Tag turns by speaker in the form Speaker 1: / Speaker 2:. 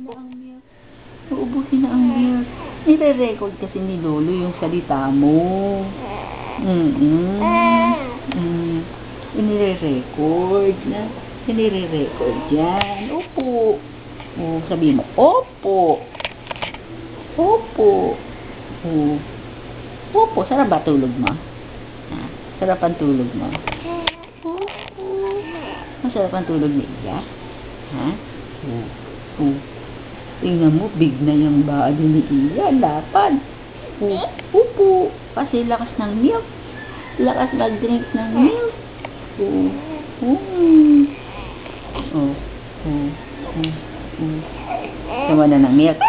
Speaker 1: na ang milk. Uubusin na ang milk. Nire-record kasi ni Lolo yung salita mo. Inire-record na. Inire-record yan. Opo. O, sabihin mo, opo. Opo. O. Opo. Sarap ba tulog mo? Ha? Sarap ang tulog mo? Opo. Masarap ang tulog ni Iya? Ha? O. Tingnan mo, big na yung body ni Iya. Lapad. Opo. Kasi lakas ng milk. Lakas mag-drink ng milk. Tawa na ng milk.